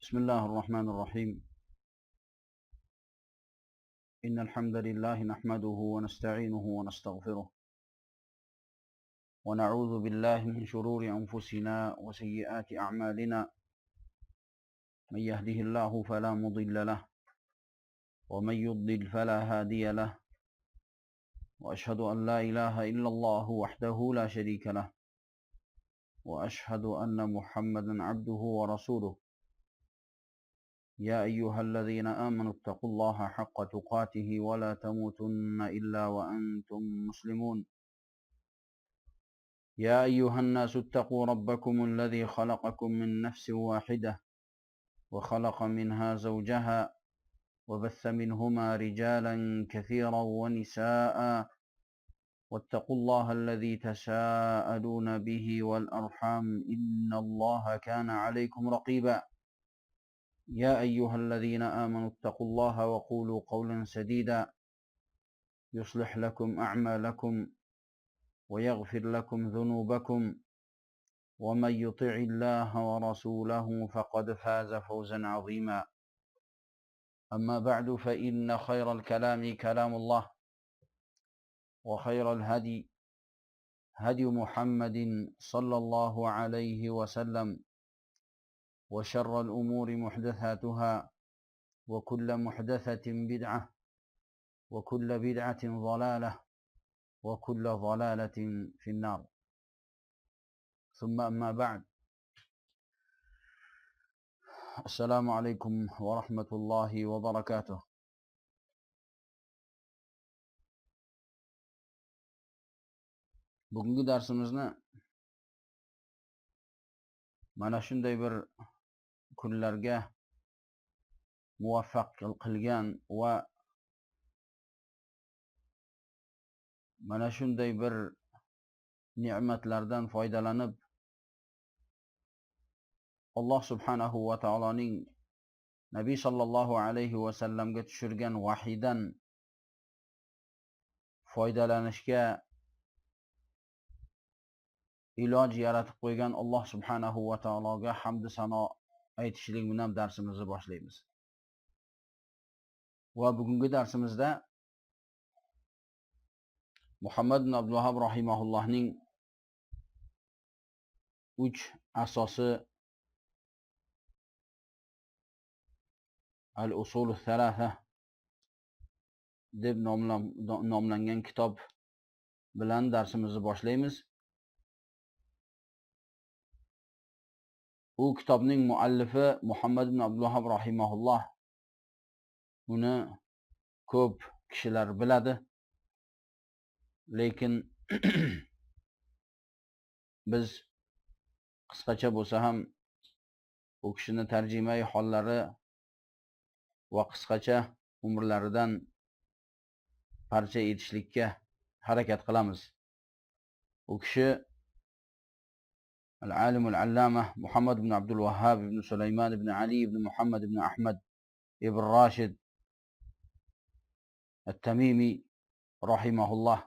بسم الله الرحمن الرحيم. إن الحمد لله نحمده ونستعينه ونستغفره ونعوذ بالله من شرور أنفسنا وسيئات أعمالنا. من يهده الله فلا مضل له ومن يضلل فلا هادي له، وأشهد أن لا إله إلا الله وحده لا شريك له، وأشهد أن محمدا عبده ورسوله. يا أيها الذين آمنوا اتقوا الله حق تقاته ولا تموتن إلا وأنتم مسلمون. يا أيها الناس اتقوا ربكم الذي خلقكم من نفس واحدة وخلق منها زوجها وبث منهما رجالا كثيرا ونساء، واتقوا الله الذي تساءلون به والأرحام إن الله كان عليكم رقيبا. يا أيها الذين آمنوا اتقوا الله وقولوا قولا سديدا يصلح لكم أعمالكم ويغفر لكم ذنوبكم، ومن يطع الله ورسوله فقد فاز فوزا عظيما. أما بعد، فإن خير الكلام كلام الله، وخير الهدي هدي محمد صلى الله عليه وسلم، وشر الأمور محدثاتها، وكل محدثة بدعة، وكل بدعة ضلالة، وكل ضلالة في النار. ثم أما بعد، السلام عليكم ورحمة الله وبركاته. Bugungi darsimizni mana shunday bir kunlarga muvaffaq qilgan va mana shunday bir ne'matlardan foydalanib Alloh subhanahu va taoloning Nabiy sallallohu alayhi va sallamga tushirgan vahiydan foydalanishga iloj yaratib qo'ygan Alloh subhanahu va taologa hamd sano aytishlik bilan darsimizni boshlaymiz. Va bugungi darsimizda Muhammad ibn Abdul Vahhab rahimahullohning 3 asosi al-usul al-thalatha deb nomlangan kitob bilan darsimizni boshlaymiz. U kitobning muallifi Muhammad ibn Abdul Vahhab rahimahulloh. Uni ko'p kishilar biladi, lekin biz qisqacha bo'lsa ham u kishini tarjimai hollari va qisqacha umrlaridan parcha etishlikka harakat qilamiz. U kishi al-alim al-allama Muhammad ibn Abdul Wahhab ibn Sulayman ibn Ali ibn Muhammad ibn Ahmad ibn Rashid at-Tamimi rahimahulloh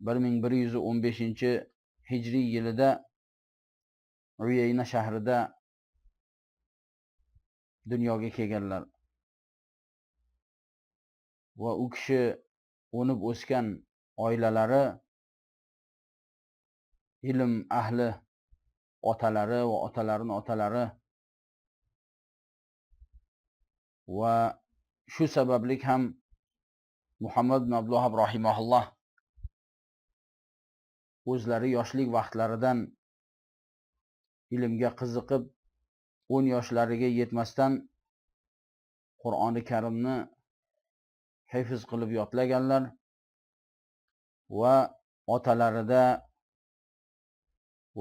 1115-hijriy yilida Uyayna shahrida dunyoga kelganlar. Va u kishi o'nib o'sgan oilalari ilm ahli, otalari va otalarining otalari, va shu sabablik ham Muhammad ibn Abdul Vahhab rahimahulloh o'zlari yoshlik vaqtlaridan ilmga qiziqib 10 yoshlariga yetmasdan Qur'oni Karimni hifz qilib yodlaganlar va otalarida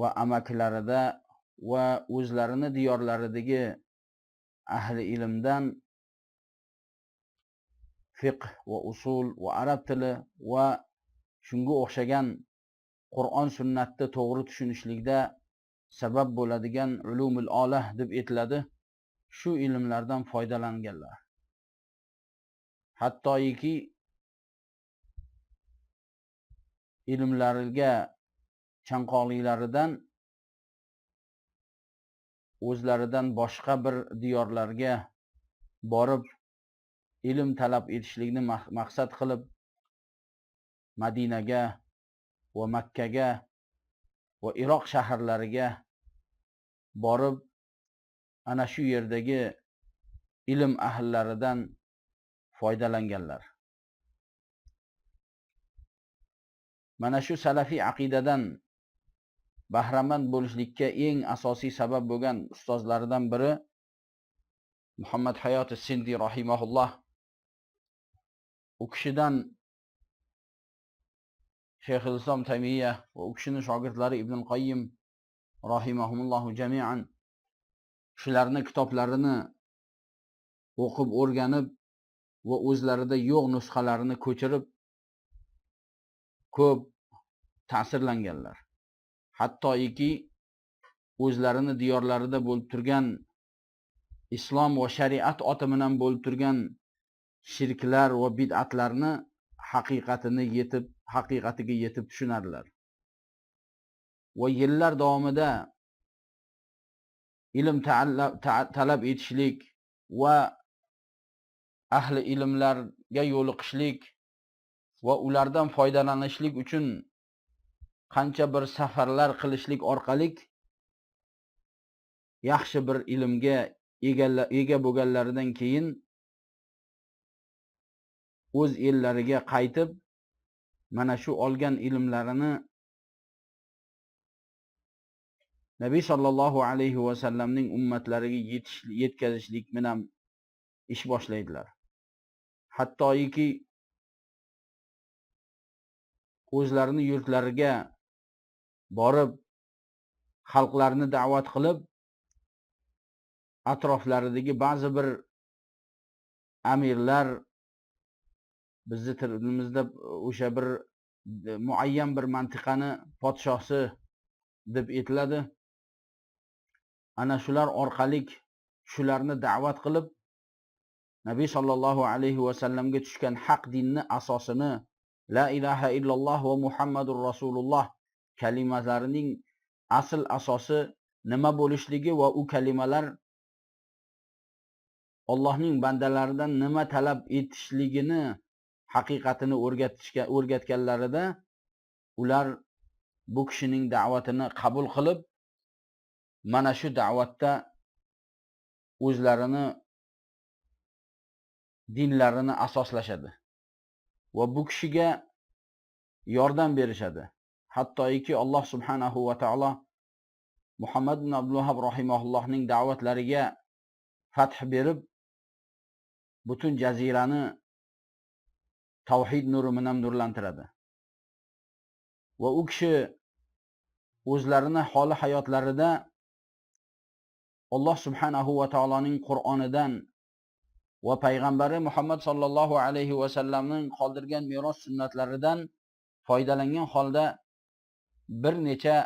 va amaklarida va o'zlarini diyorlaridagi ahli ilmdan fiqh va usul va arab tili va shunga o'xshagan Qur'on sunnatni to'g'ri tushunishlikda sabab bo'ladigan ulumul olah deb etiladi. Shu ilmlardan foydalanganlar. Hattoki ilmlariga chanqoqliklaridan o'zlaridan boshqa bir diyorlarga borib ilm talab etishlikni maqsad qilib Madinaga va Makkaga va Iroq shaharlariga borib ana shu yerdagi ilm ahllaridan foydalanganlar. Mana shu salafiy aqidadan bahramand bo'lishlikka eng asosiy sabab bo'lgan ustozlaridan biri Muhammad Hayot as-Sindi rahimahulloh. U kishidan Shayxul Islom Taymiyya va u kishining shogirdlari Ibn al-Qayyim rahimahumulloh jami'an shularning kitoblarini o'qib o'rganib va o'zlarida yo'q nusxalarini ko'chirib ko'p ta'sirlanganlar. Hattoki o'zlarini diyorlarida bo'lib turgan islom va shariat oti bilan bo'lib turgan shirklar va bid'atlarni haqiqatiga yetib tushunarlar. Va yillar davomida ilm talab etishlik va ahli ilmlarga yo'liqishlik va ulardan foydalanishlik uchun qancha bir safarlar qilishlik orqali yaxshi bir ilmga ega bo'lganlaridan keyin o'z ellariga qaytib mana shu olgan ilmlarini Nabiy sallallohu alayhi va sallamning ummatlariga yetkazishlik bilan ish boshlaydilar. Hattoki o'zlarini yurtlariga borib xalqlarni da'vat qilib atroflaridagi ba'zi bir amirlar, bizni tilimizda o'sha bir muayyan bir mantiqani podshosi deb aytiladi. Ana shular orqali shularni da'vat qilib Nabiy sallallohu alayhi va sallamga tushgan haq dinni asosini la ilaha illalloh va Muhammadur Rasululloh kalimalarining asl asosi nima bo'lishligi va u kalimalar Allohning bandalaridan nima talab etishligini haqiqatini o'rgatganlarida ular bu kishining da'vatini qabul qilib mana shu da'vatda o'zlarini dinlarini asoslashadi va bu kishiga yordam berishadi. Hattoki Alloh subhanahu va taolo Muhammad ibn Abdul Wahhab rahimahullohning da'vatlariga fath berib butun jazirani tavhid nuri bilan nurlantiradi. Va u kishi o'zlarini holi hayotlarida Alloh subhanahu va taoloning Qur'onidan va payg'ambari Muhammad sallallohu alayhi va sallamning qoldirgan meros sunnatlaridan foydalangan holda bir necha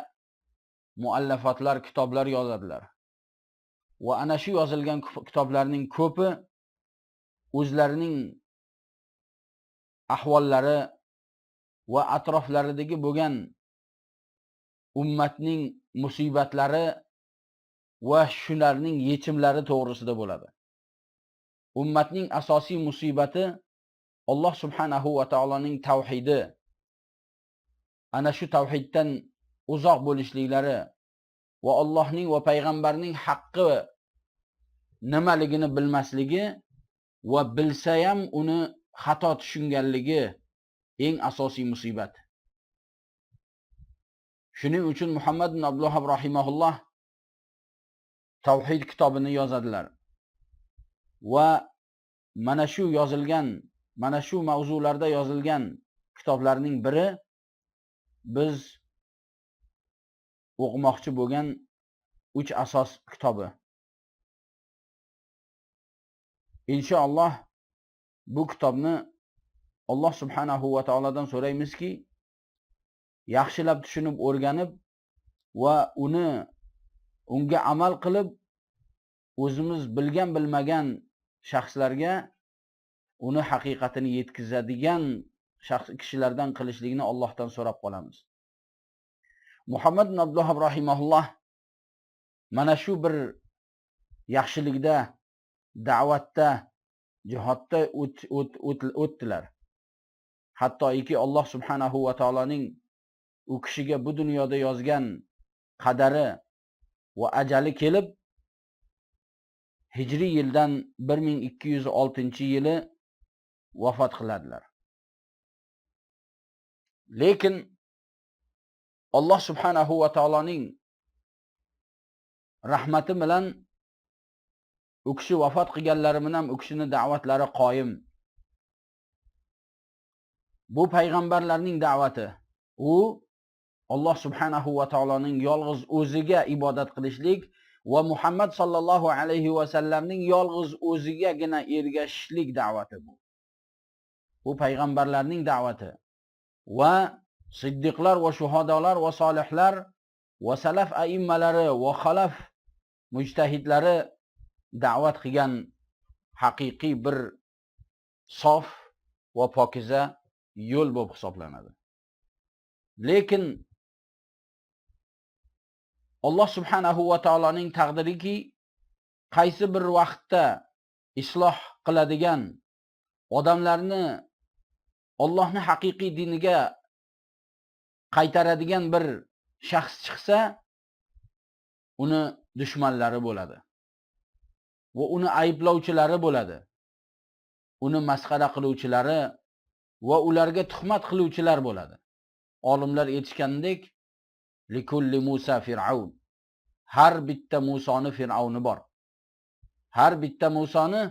muallafotlar, kitoblar yozadilar. Va ana shu yozilgan kitoblarning ko'pi o'zlarining ahvollari va atroflaridagi bo'lgan ummatning musibatlari va shularning yechimlari to'g'risida bo'ladi. Ummatning asosiy musibati Alloh subhanahu va taoloning tavhidi. Ana shu tavhiddan uzoq bo'lishliklari va Allohning va payg'ambarning haqqi nimaligini bilmasligi va bilsa ham uni xato tushunganligi eng asosiy musibat. Shuning uchun Muhammad ibn Abdul Wahhab rahimahulloh tavhid kitobini yozadilar. Va mana shu yozilgan, mana shu mavzularda yozilgan kitoblarning biri biz o'qimoqchi bo'lgan 3 asos kitobi. Inshaalloh bu kitobni Alloh subhanahu va taolodan so'raymizki, yaxshilab tushunib o'rganib va unga amal qilib o'zimiz bilgan bilmagan shaxslarga uni haqiqatini yetkazadigan kishilardan qilishlikni Allohdan so'rab qolamiz. Muhammad ibn Abdul Wahhab rahimahulloh mana shu bir yaxshilikda, da'vatda, jihodda o'tdilar. Hattoki Alloh subhanahu va taoloning u kishiga bu dunyoda yozgan qadari va ajali kelib, hijriy yildan 1206-yili vafot qiladilar. Lekin Alloh subhanahu va taoloning rahmati bilan u kishi vafot qilganlari bilan u kishining da'vatlari qoyim. Bu payg'ambarlarning da'vati. U Alloh subhanahu va taoloning yolg'iz o'ziga ibodat qilishlik va Muhammad sallallohu alayhi va sallamning yolg'iz o'zigagina ergashishlik da'vati bu. Bu payg'ambarlarning da'vati va siddiqlar va shuhadolar va solihlar va salaf aimmalari va xalaf mujtahidlari da'vat qilgan haqiqiy bir sof va pokiza yo'l bo'lib hisoblanadi. Lekin Alloh subhanahu va taoloning taqdiriki, qaysi bir vaqtda isloh qiladigan odamlarni Allohning haqiqiy diniga qaytaradigan bir shaxs chiqsa, uni dushmanlari bo'ladi. Va uni ayblovchilari bo'ladi. Uni masxara qiluvchilari va ularga tuhmat qiluvchilar bo'ladi. Olimlar aytishgandek, likulli Musa Fir'aun. Har bitta Musoni Fir'avni bor. Har bitta Musoni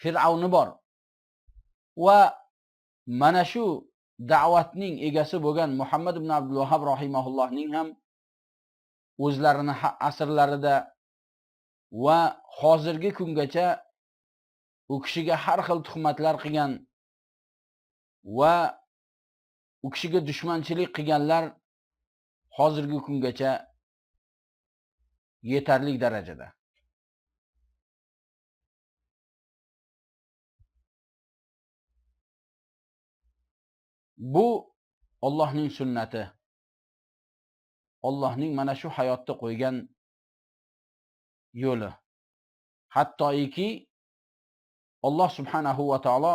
Fir'avni bor. Va mana shu da'vatning egasi bo'lgan Muhammad ibn Abdul Vahhab rahimahullohning ham o'zlarini asrlarida va hozirgi kungacha u kishiga har xil tuhmatlar qilgan va u kishiga dushmanchilik qilganlar hozirgi kungacha yetarli darajada. Bu Allohning sunnati. Allohning mana shu hayotda qo'ygan yo'li. Hattoki Alloh subhanahu va taolo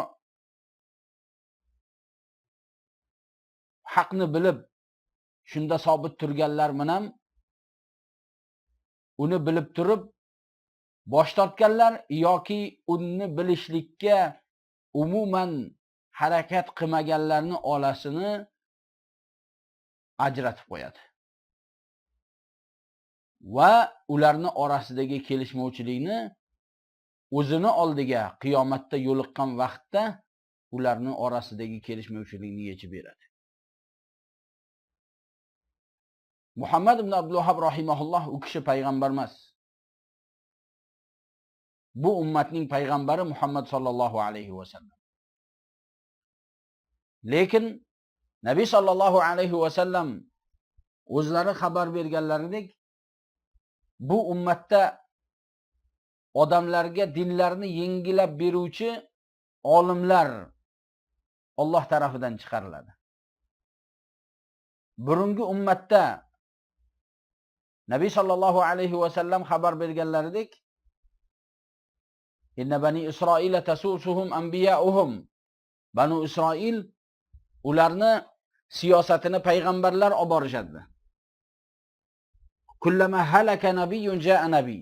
haqni bilib shunda sobit turganlar bilan uni bilib turib bosh tortganlar yoki uni bilishlikka umuman harakat qilmaganlarni olasini ajratib qo'yadi. Va ularni orasidagi kelishmovchilikni o'zini oldiga qiyomatda yo'liqqan vaqtda ularning orasidagi kelishmovchilikni yechib beradi. Muhammad ibn Abdul Vahhab rahimahulloh u kishi payg'ambar emas. Bu ummatning payg'ambari Muhammad sallallohu alayhi va sallam. Lekin Nabiy sallallohu alayhi va sallam o'zlari xabar berganlaridek, bu ummatda odamlarga dinlarni yengilab beruvchi olimlar Alloh tarafidan chiqariladi. Burungi ummatda Nabiy sallallohu alayhi va sallam xabar berganlaridek, inna bani Isroil tasusuhum anbiya'uhum. Banu Isroil ularni siyosatini payg'ambarlar olib borishadi. Kullama halaka nabiyyun ja'a nabiy.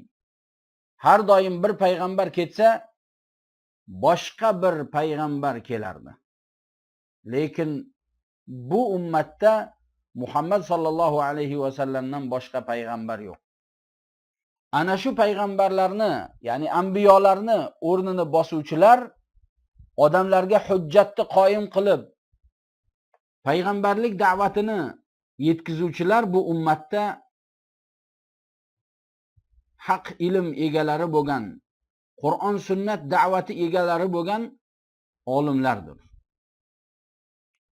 Har doim bir payg'ambar ketsa, boshqa bir payg'ambar kelardi. Lekin bu ummatda Muhammad sallallohu alayhi va sallamdan boshqa payg'ambar yo'q. Ana shu payg'ambarlarni, ya'ni anbiyolarni o'rnini bosuvchilar, odamlarga hujjatni qoyim qilib, payg'ambarlik da'vatini yetkazuvchilar bu ummatda haq ilm egalari bo'lgan, Qur'on sunnat da'vati egalari bo'lgan olimlardir.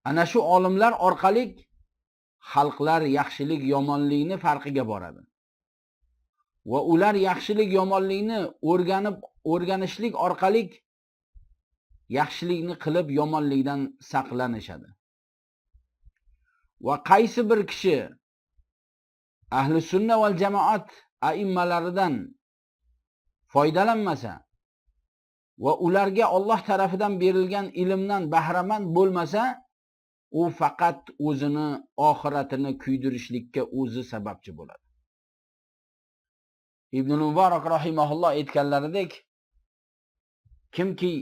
Ana shu olimlar orqali xalqlar yaxshilik yomonlikni farqiga boradi. Va ular yaxshilik yomonlikni o'rganishlik orqali yaxshilikni qilib yomonlikdan saqlanishadi. Va qaysi bir kishi ahli sunna val jamoat aimmalaridan foydalanmasa va ularga Alloh tarafidan berilgan ilmdan bahramand bo'lmasa, u faqat o'zini oxiratini kuydirishlikka o'zi sababchi bo'ladi. Ibn Muborak rahimahulloh aytganlaridek, kimki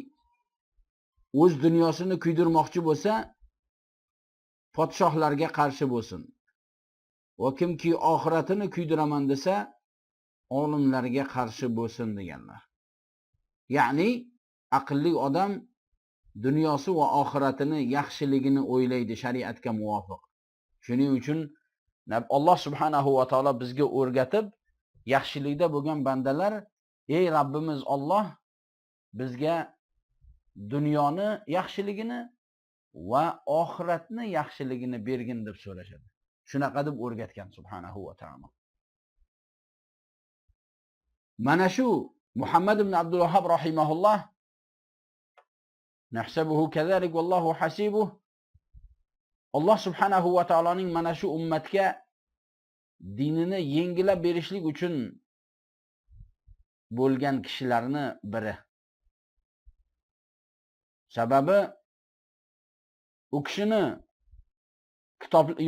o'z dunyosini kuydirmoqchi bo'lsa, podshohlarga qarshi bo'lsin. Va kimki oxiratini kuydiraman desa, olimlarga qarshi bo'lsin deganlar. Ya'ni aqlli odam dunyosi va oxiratini yaxshiligini o'ylaydi shariatga muvofiq. Shuning uchun Alloh subhanahu va taolo bizga o'rgatib, yaxshilikda bo'lgan bandalar, ey Rabbimiz Alloh, bizga dunyoni yaxshiligini va oxiratni yaxshiligini bergin deb so'rashadi. Shunaqa deb o'rgatgan subhanahu va taolo. Mana shu Muhammad ibn Abdul Wahhab rahimahulloh, nahsabuhu kazalik vallohu hasibuh, Alloh subhanahu va taoloning mana shu ummatga dinini yengilab berishlik uchun bo'lgan kishilarni biri. Sababi u kishini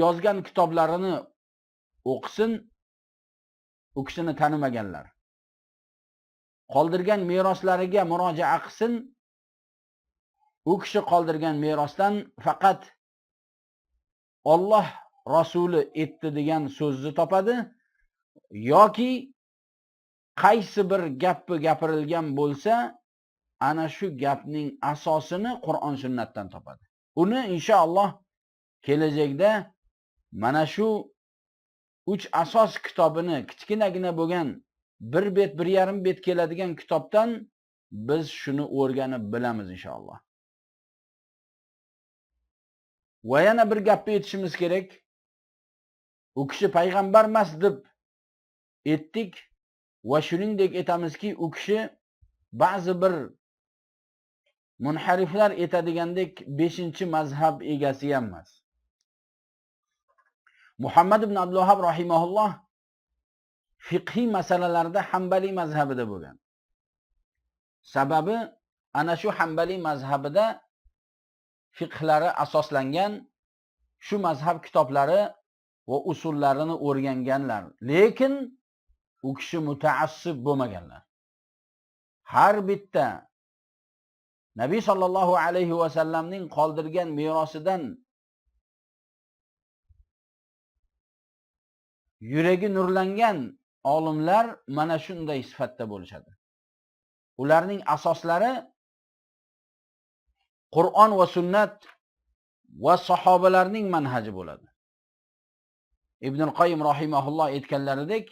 yozgan kitoblarini o'qisin, u kishini tanimaganlar. Qoldirgan meroslariga murojaat qilsin, u kishi qoldirgan merosdan faqat Alloh Rasuli aytdi degan so'zni topadi yoki qaysi bir gapi gapirilgan bo'lsa, ana shu gapning asosini Qur'on sunnatdan topadi. Uni inshaalloh kelajakda mana shu 3 asos kitobini, kichkinagina bo'lgan 1 bet, 1,5 bet keladigan kitobdan biz shuni o'rganib bilamiz inshaalloh. Va yana bir gapni aytishimiz kerak. U kishi payg'ambar emas deb aytdik va shuningdek aytamizki, u kishi ba'zi bir munhariflar aytadigandek 5-mazhab egasi ham emas. Muhammad ibn Abdul Wahhab rahimahulloh fiqhi masalalarda Hanbali mazhabida bo'lgan. Sababi ana shu Hanbali mazhabida fiqhlari asoslangan, shu mazhab kitoblari va usullarini o'rganganlar. Lekin u kishi mutaassib bo'lmaganlar. Har bitta Nabiy sallallohu alayhi va sallamning qoldirgan merosidan yuragi nurlangan olimlar mana shunday sifatda bo'lishadi. Ularning asoslari Qur'on va sunnat va sahobalarning manhaji bo'ladi. Ibn al-Qayyim rahimahulloh aytganlaridek,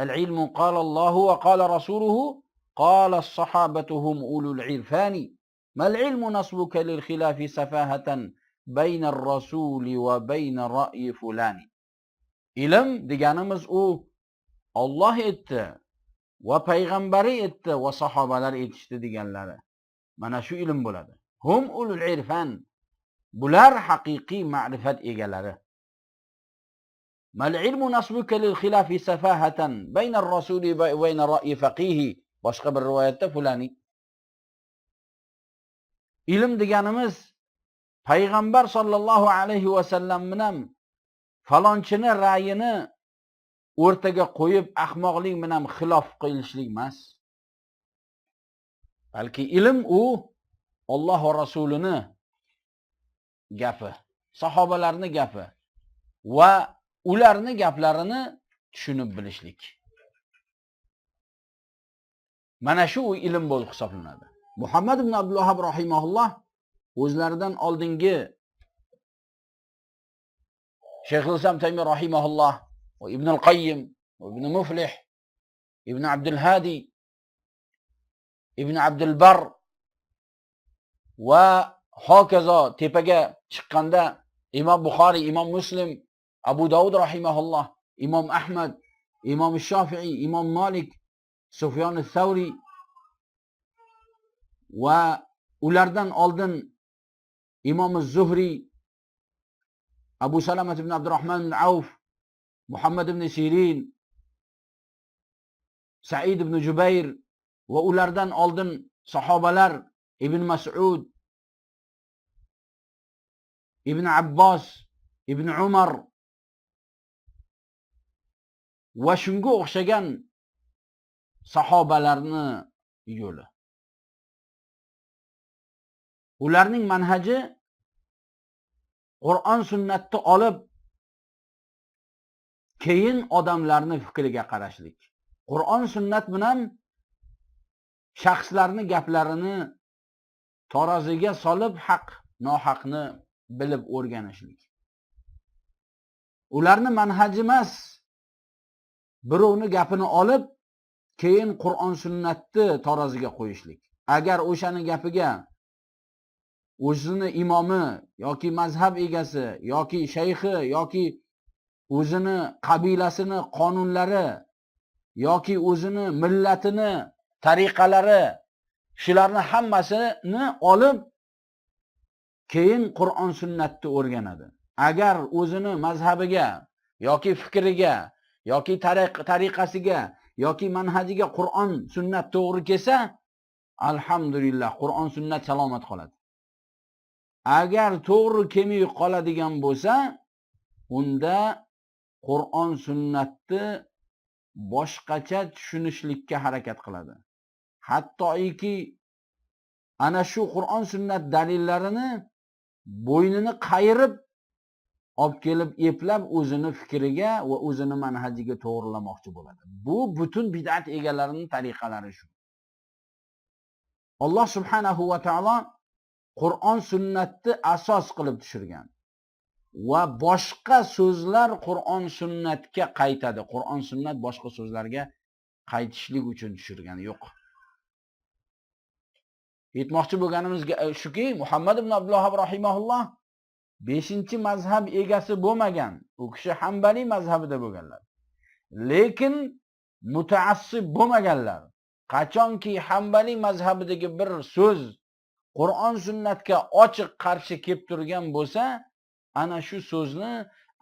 al-ilmu qala Allohu va qala rasuluhu qala as-sahabatuhum ulul irfani mal ilmu nasbuka lil khilafi safahatan bayna ar-rasuli va bayna ra'yi fulani. Ilm deganimiz u Alloh aytdi va payg'ambari aytdi va sahobalar aytishdi deganlari. Mana shu ilm bo'ladi. Hum ulul irfan. Bular haqiqiy ma'rifat egalari. Mal ilmu nasbuka lil khilafi safahatan bayna ar-rasuli va bayna ra'yi faqihi. Boshqa bir rivoyatda fulani. Ilm deganimiz payg'ambar sollallohu alayhi va sallam bilan falonchini ra'yini o'rtaga qo'yib ahmoqlik bilan xilof qilishlik emas. Balki ilm u Alloh va Rasulini gapi, sahobalarning gapi va ularning gaplarini tushunib bilishlik. Mana shu ilm bo'lib hisoblanadi. Muhammad ibn Abdul Wahhab rahimahulloh o'zlaridan oldingi Shayx al-Islam Taymiy rahimahulloh va Ibn al-Qayyim va Ibn Muflih, Ibn Abdul Hadi, Ibn Abdul Bar va hokazo tepaga chiqqanda Imom Buxoriy, Imom Muslim, Abu Dawud rahimahulloh, Imom Ahmad, Imom Shofi'i, Imom Malik, Sufyon al-Thawri va ulardan oldin Imom az-Zuhri, Abu Salama ibn Abdurrahman ibn Auf, Muhammad ibn Sirin, Sa'id ibn Jubayr va ulardan oldin sahobalar Ibn Mas'ud, Ibn Abbos, Ibn Umar va shunga o'xshagan sahobalarni yo'li. Ularning manhaji Qur'on sunnatni olib keyin odamlarni fikriga qarashlik. Qur'on sunnat bilan shaxslarni gaplarini taroziga solib haq, nohaqni bilib o'rganishlik. Ularni manhaji emas, birovni gapini olib keyin Qur'on sunnatni taroziga qo'yishlik. Agar o'shani gapiga o'zini imomi yoki mazhab egasi yoki shayxi yoki o'zini qabilasini qonunlari yoki o'zini millatini tariqalari shularni hammasini olib keyin Qur'on sunnatni o'rganadi. Agar o'zini mazhabiga yoki fikriga yoki tariqasiga yoki manhajiga Qur'on sunnat to'g'ri kelsa, alhamdulillah Qur'on sunnat salomat qoladi. Agar to'g'ri kelmay qoladigan bo'lsa, unda Qur'on sunnatni boshqacha tushunishlikka harakat qiladi. Hattoki ana shu Qur'on sunnat dalillarini bo'ynini qayirib olib kelib eplab o'zini fikriga va o'zini manhajiga to'g'rilamoqchi bo'ladi. Bu butun bid'at egalarining tariqalari shu. Alloh subhanahu va taolo Qur'on sunnatni asos qilib tushirgan va boshqa so'zlar Qur'on sunnatga qaytadi. Qur'on sunnat boshqa so'zlarga qaytishlik uchun tushirgani yo'q. Aytmoqchi bo'lganimiz shuki, Muhammad ibn Abdulloh rahimahulloh 5-mazhab egasi bo'lmagan. U kishi Hanbali mazhabida bo'lganlar. Lekin mutaassib bo'lmaganlar. Qachonki Hanbali mazhabidagi bir so'z Qur'on sunnatga ochiq qarshi kelib turgan bo'lsa, ana shu so'zni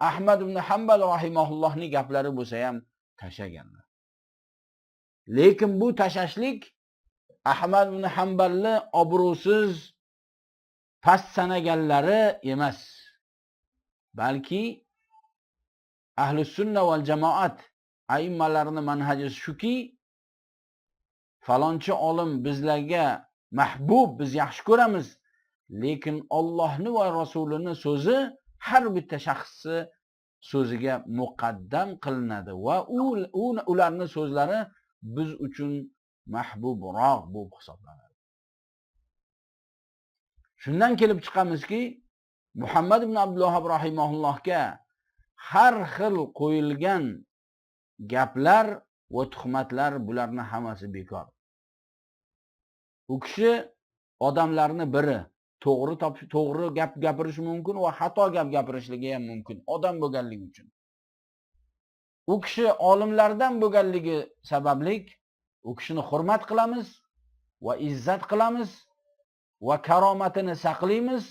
Ahmad ibn Hanbal rahimahullohning gaplari bo'lsa ham tashaganlar. Lekin bu tashashlik Ahmad ibn Hanbalni obro'siz past sanaganlari emas. Balki ahli sunna val jamoat aimmalarining manhaji shuki, falonchi olim bizlarga mahbub, biz yaxshi ko'ramiz, lekin Allohni va Rasulini so'zi har bitta shaxsni so'ziga muqaddam qilinadi va ularning so'zlari biz uchun mahbubroq bo'lib hisoblanadi. Shundan kelib chiqamizki, Muhammad ibn Abdulloh rahimahullohga har xil qo'yilgan gaplar va tuhmatlar, bularning hammasi bekor. U kishi odamlarni biri to'g'ri gap gapirishi mumkin va xato gap gapirishligi ham mumkin, odam bo'lganligi uchun. U kishi olimlardan bo'lganligi sababli u kishini hurmat qilamiz va izzat qilamiz va karomatini saqlaymiz,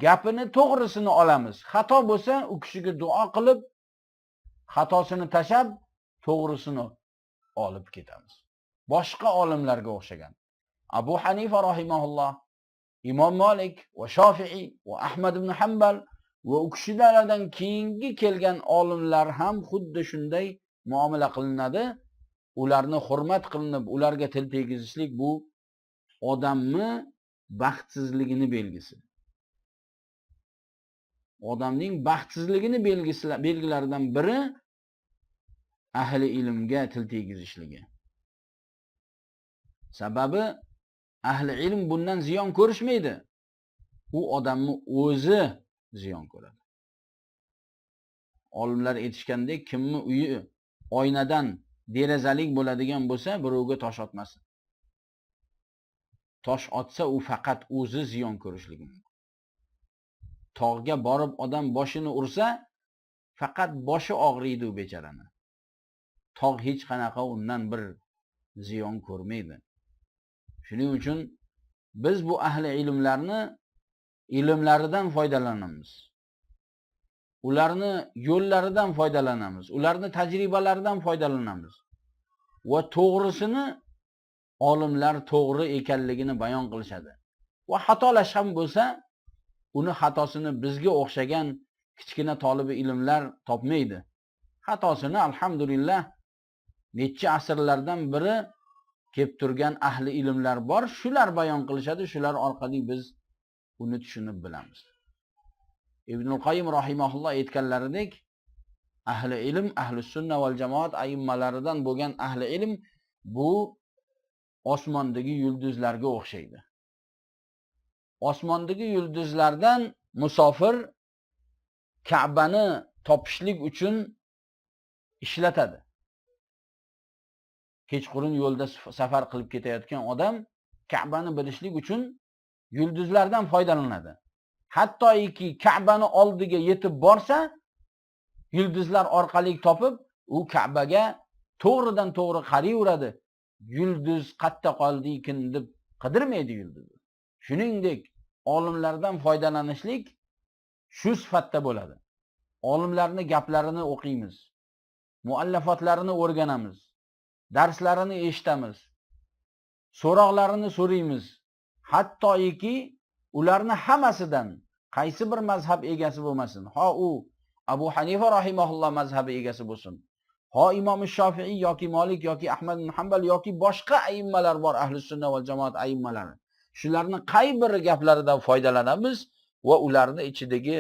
gapini to'g'risini olamiz. Xato bo'lsa u kishiga duo qilib, xatosini tashab, to'g'risini olib ketamiz. Boshqa olimlarga o'xshagan Abu Hanifa rahimahulloh, Imom Malik va Shofi'i va Ahmad ibn Hanbal va u kishilardan keyingi kelgan olimlar ham xuddi shunday muomala qilinadi. Ularni hurmat qilinib, ularga til tegizishlik bu odamni baxtsizligini belgisi. Odamning baxtsizligini belgilaridan biri ahli ilmga til tegizishligi. Sababi ahli ilm bundan ziyon ko'rishmaydi. U odamni o'zi ziyon ko'radi. Olimlar aytishgandek, kimni uyi oynadan derazalik bo'ladigan bo'lsa, birovga tosh otmasin. Tosh otsa u faqat o'zi ziyon ko'rishligi mumkin. Tog'ga borib odam boshini ursa, faqat boshi og'riydi u bechorani. Tog' hech qanaqa undan bir ziyon ko'rmaydi. Shuning uchun biz bu ahli ilmlarni ilmlaridan foydalanamiz. Ularni yo'llaridan foydalanamiz. Ularni tajribalaridan foydalanamiz. Va to'g'risini olimlar to'g'ri ekanligini bayon qilishadi. Va xatolash ham bo'lsa, uni xatosini bizga o'xshagan kichkina tolibi ilmlar topmaydi. Xatosini alhamdulillah necha asrlardan biri kelib turgan ahli ilmlar bor, shular bayon qilishadi, shular orqali biz uni tushunib bilamiz. Ibnul Qayyim rahimahulloh aytganlaridek, ahli ilm, ahli sunna val jamoat aimmalaridan bo'lgan ahli ilm bu osmondagi yulduzlarga o'xshaydi. Osmondagi yulduzlardan musofir Ka'bani topishlik uchun ishlatadi. Kechqurun yo'lda safar qilib ketayotgan odam Ka'bani bilishlik uchun yulduzlardan foydalanadi. Hattoki Ka'bani oldiga yetib borsa, yulduzlar orqali topib, u Ka'baga to'g'ridan to'g'ri qarayveradi. Yulduz qayerda qoldi-ekin deb qidirmaydi yulduzni. Shuningdek, olimlardan foydalanishlik shu sifatda bo'ladi. Olimlarning gaplarini o'qiymiz, muallafotlarini o'rganamiz, darslarini eshitamiz, so'roqlarini so'raymiz. Hattoki ularni hammasidan qaysi bir mazhab egasi bo'lmasin, ho u Abu Hanifa rahimahulloh mazhabi egasi bo'lsin, ho Imom Shofiiy yoki Malik yoki Ahmad ibn Hanbal yoki boshqa aimmalar bor, ahli sunna va jamoat aimmalari. Shularning qay bir gaplaridan foydalanamiz va ularning ichidagi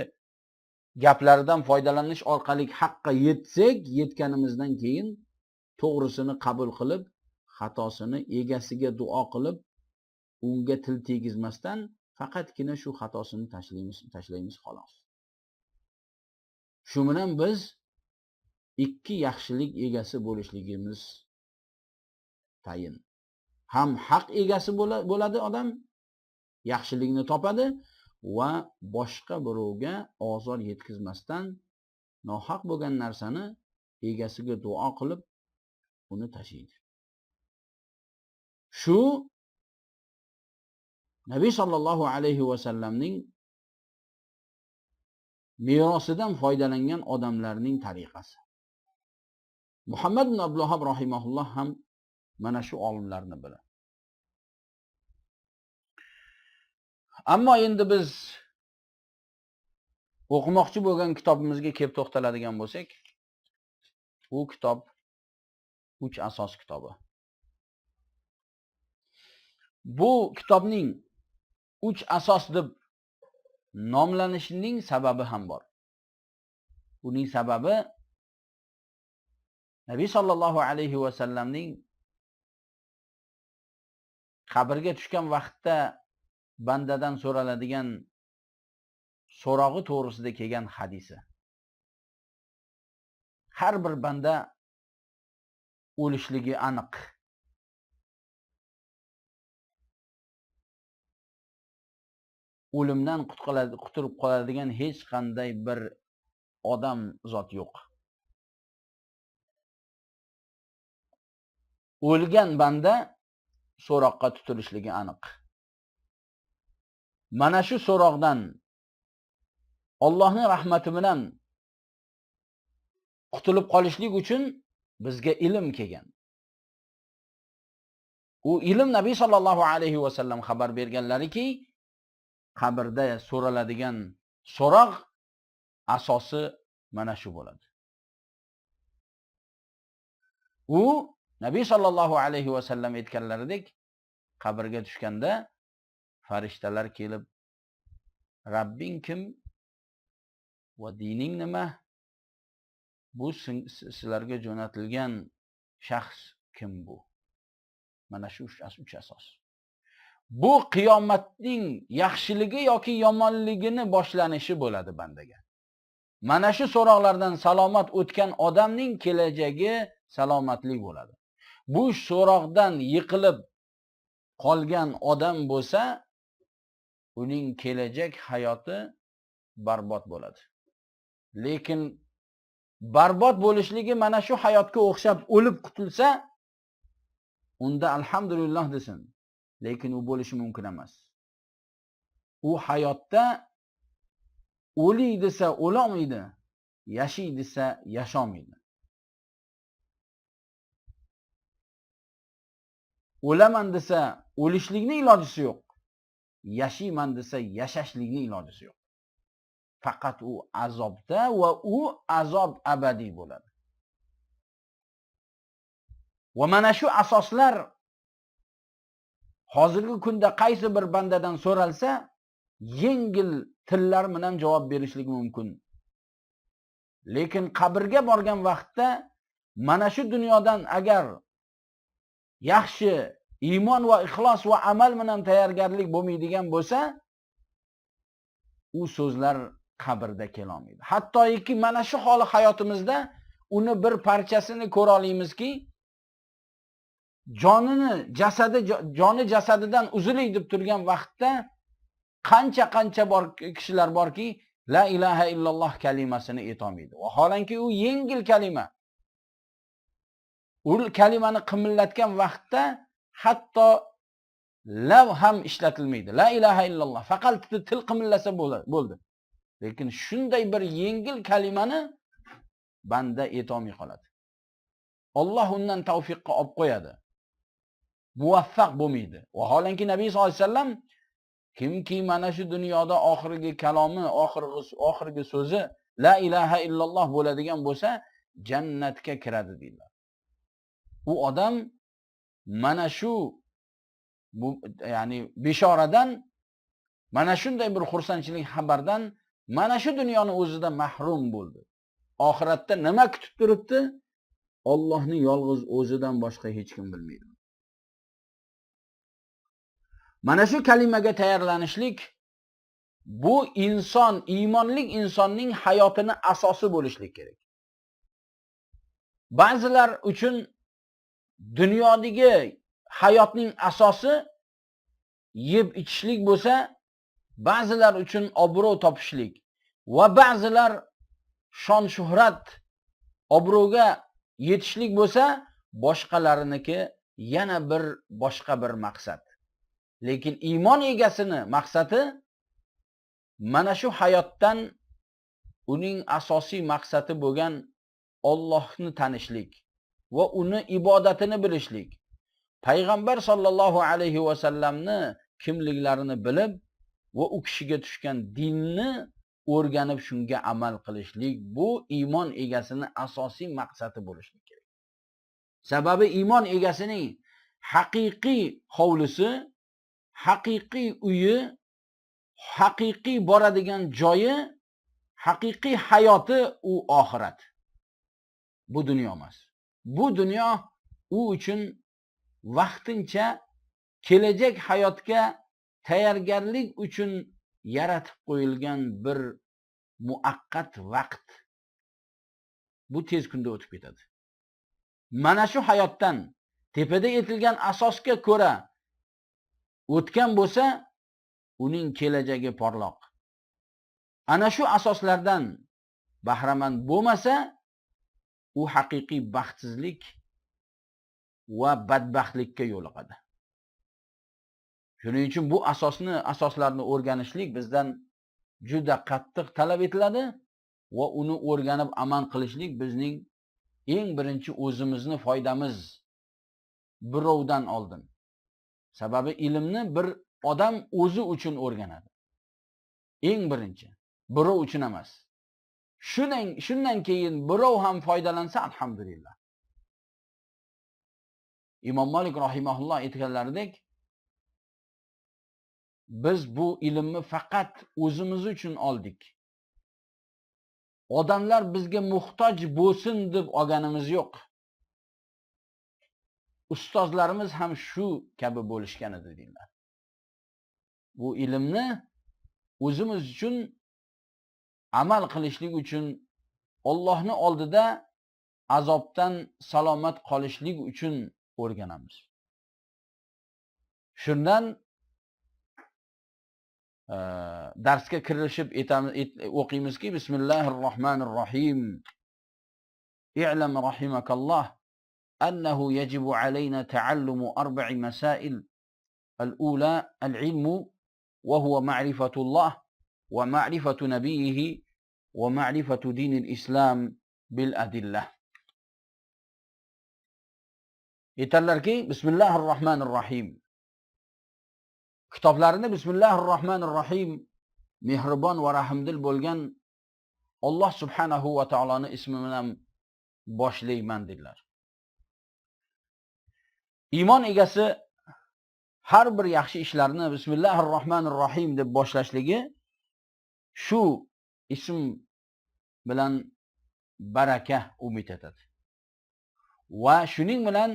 gaplaridan foydalanish orqali haqqa yetsak, yetganimizdan keyin to'g'risini qabul qilib, xatosini egasiga duo qilib, unga til tegizmasdan faqatgina shu xatosini tashlaymiz xolos. Shu bilan biz ikki yaxshilik egasi bo'lishligimiz tayin. Ham haq egasi bo'ladi odam, yaxshilikni topadi va boshqa birovga ozor yetkazmasdan nohaq bo'lgan narsani egasiga duo qilib uni tashlaydi. Shu Nabiy sallallohu alayhi va sallamning merosidan foydalangan odamlarning tariqasi. Muhammad ibn Abdulloh rahimahulloh ham mana shu olimlarni biladi. Ammo endi biz o'qimoqchi bo'lgan kitobimizga kelib to'xtaladigan bo'lsak, bu kitob 3 asos kitobi. Bu kitobning 3 asos deb nomlanishining sababi ham bor. Buning sababi Nabiy sallallohu alayhi va sallamning qabrga tushgan vaqtda bandadan so'raladigan so'rog'i to'g'risida kelgan hadisi. Har bir banda o'lishligi aniq. O'limdan qutulib qoladigan hech qanday bir odam zot yo'q. O'lgan banda so'roqqa tutilishligi aniq. Mana shu so'roqdan Allohning rahmati bilan qutulib qolishlik uchun bizga ilm kelgan. U ilm Nabiy sallallohu alayhi va sallam xabar berganlariki, qabrda so'raladigan so'roq asosi mana shu bo'ladi. U Nabiy sallallohu alayhi va sallam aytganlaridek, qabrga tushganda farishtalar kelib, Rabbing kim va dining nima? Bu sizlarga jo'natilgan shaxs kim bu? Mana shu 3 asos. Bu qiyomatning yaxshiligi yoki yomonligini boshlanishi bo'ladi bandaga. Mana shu so'roqlardan salomat o'tgan odamning kelajagi salomatlik bo'ladi. Bu so'roqdan yiqilib qolgan odam bo'lsa, uning kelajak hayoti barbod bo'ladi. Lekin barbod bo'lishligi mana shu hayotga o'xshab o'lib qutulsa, unda alhamdulillah desin. Lekin u bo'lishi mumkin emas. U hayotda o'liy desa o'lolmaydi, yashiy desa yasholmaydi. o'laman desa, o'lishlikning ilojisi yo'q. Yashayman desa, yashashlikning ilojisi yo'q. Faqat u azobda va u azob abadiy bo'ladi. Va mana shu asoslar hozirgi kunda qaysi bir bandadan so'ralsa, yengil tillar bilan javob berishlik mumkin. Lekin qabrga borgan vaqtda mana shu dunyodan agar yaxshi iymon va ixlos va amal bilan tayyorgarlik bo'lmaydigan bo'lsa, u so'zlar qabrda kelolmaydi. Hattoki mana shu holi hayotimizda uni bir parchasini ko'ra olamizki, joni jasadidan uzilay deb turgan vaqtda qancha bor kishilar borki, la ilaha illalloh kalimasini aytolmaydi. Vaholanki u yengil kalima. U kalimani qimillatgan vaqtda hatto lav ham ishlatilmaydi. La ilaha illalloh faqat til qimillasa bo'ldi. Lekin shunday bir yengil kalimani banda aytolmay qoladi. Alloh undan tavfiqqa olib qo'yadi. Muvaffaq bo'lmaydi. Vaholanki Nabiy sollallohu alayhi vasallam kimki mana shu dunyoda oxirgi kalomi, oxirgi so'zi la ilaha illalloh bo'ladigan bo'lsa, jannatga kiradi deydilar. U odam mana shu ya'ni beshoradan, mana shunday bir xursandchilik xabardan mana shu dunyoni o'zida mahrum bo'ldi. Oxiratda nima kutib turibdi? Allohning yolg'iz o'zidan boshqa hech kim bilmaydi. Mana shu kalimaga tayyorlanishlik bu inson, iymonli insonning hayotini asosi bo'lishlik kerak. Ba'zilar uchun dunyodagi hayotning asosi yeb ichishlik bo'lsa, ba'zilar uchun obro' topishlik va ba'zilar shon shuhrat, obro'ga yetishlik bo'lsa, boshqalariniki yana boshqa bir maqsad. Lekin iymon egasini maqsadi mana shu hayotdan uning asosiy maqsadi bo'lgan Allohni tanishlik va uni ibodatini bilishlik. Payg'ambar sollallohu alayhi va sallamni kimliklarini bilib va u kishiga tushgan dinni o'rganib shunga amal qilishlik bu iymon egasining asosiy maqsadi bo'lishi kerak. Sababi iymon egasining haqiqiy hovlisi, haqiqiy uyi, haqiqiy boradigan joyi, haqiqiy hayoti u oxirat. Bu dunyo emas. Bu dunyo u uchun vaqtincha kelajak hayotga tayyorgarlik uchun yaratib qo'yilgan bir muaqqat vaqt. Bu tez kunda o'tib ketadi. Mana shu hayotdan tepada aytilgan asosga ko'ra o'tgan bo'lsa, uning kelajagi porloq. Ana shu asoslardan bahramand bo'lmasa, u haqiqiy baxtsizlik va badbaxtlikka yo'liqadi. Shuning uchun bu asoslarni o'rganishlik bizdan juda qattiq talab etiladi va uni o'rganib amal qilishlik bizning eng birinchi o'zimizni foydamiz birovdan oldin. Sababi ilmni bir odam o'zi uchun o'rganadi. Eng birinchi, birov uchun emas. Shundan keyin birov ham foydalansa alhamdulillah. Imom Malik rahimahulloh aytganlaridek, biz bu ilmni faqat o'zimiz uchun oldik. Odamlar bizga muhtoj bo'lsin deb olganimiz yo'q. Ustozlarimiz ham shu kabi bo'lishgan edi deydilar. Bu ilmni o'zimiz uchun amal qilishlik uchun, Allohning oldida azobdan salomat qolishlik uchun o'rganamiz. Shundan darsga kirishib o'qiymizki, Bismillahirrohmanirrohim. I'lam rahimakalloh annahu yajibu alayna ta'allumu arba'i masail. Al-ula al-ilmu wa huwa ma'rifatullah wa ma'rifatu nabiyhi wa ma'rifatu dinil islam bil adillah. aytadilarki, Bismillahirrohmanirrohim. Kitoblarini Bismillahirrohmanirrohim, mehribon va rahimdil bo'lgan Alloh subhanahu va taoloni ismi bilan boshlayman dedilar. Iymon egasi har bir yaxshi ishlarni Bismillahirrohmanirrohim deb boshlashligi shu ism bilan baraka umid etadi. Va shuning bilan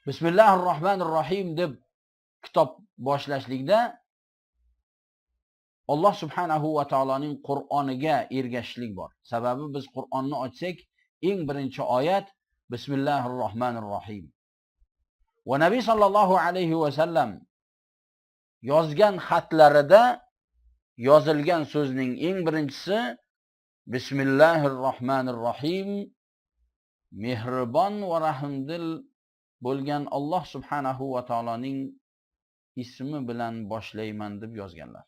Bismillahirrohmanirrohim deb kitob boshlashlikda Alloh subhanahu va taoloning Qur'oniga ergashishlik bor. Sababi biz Qur'onni ochsak, eng birinchi oyat Bismillahirrohmanirrohim. Va Nabiy sallallohu alayhi va sallam yozgan xatlarida yozilgan so'zning eng birinchisi Bismillahirrohmanirrohim, mehribon va rahimdil bo'lgan Alloh subhanahu va taoloning ismi bilan boshlayman deb yozganlar.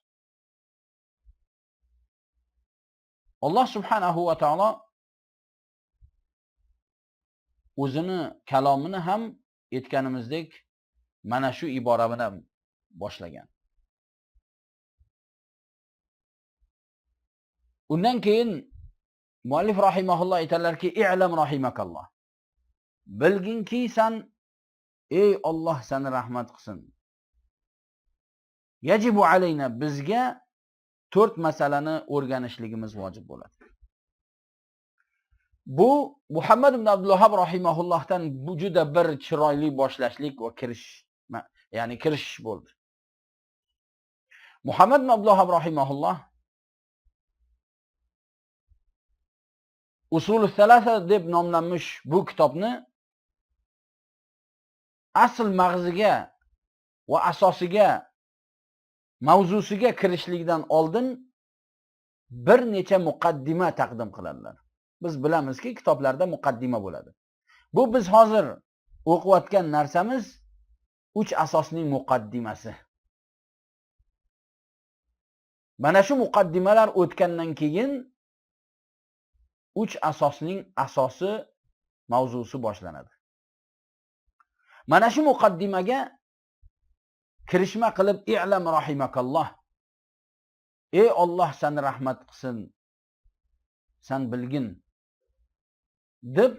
Alloh subhanahu va taolo o'zini kalomini ham aytganimizdek mana shu ibora bilan boshlagan. Undan keyin muallif rahimahulloh aytadilarki, i'lam rahimakalloh. Bilginki sen, ey Alloh seni rahmat qilsin. Yajibu alayna, bizga 4 masalani o'rganishligimiz vojib bo'ladi. Bu Muhammad ibn Abdulvahhab rahimahullohdan bu juda bir chiroyli boshlashlik va kirish bo'ldi. Muhammad ibn Abdulvahhab rahimahulloh Usul-u Salasa deb nomlanmış bu kitobni asl mag'ziga va asosiga, mavzusiga kirishlikdan oldin bir necha muqaddima taqdim qiladilar. Biz bilamizki, kitoblarda muqaddima bo'ladi. Bu biz hozir o'qiyotgan narsamiz 3 asosning muqaddimasi. Mana shu muqaddimalar o'tgandan keyin 3 asosning asosi, mavzusi boshlanadi. Mana shu muqaddimaga kirishma qilib i'lam rahimakalloh. Ey Alloh seni rahmat qilsin, sen bilgin deb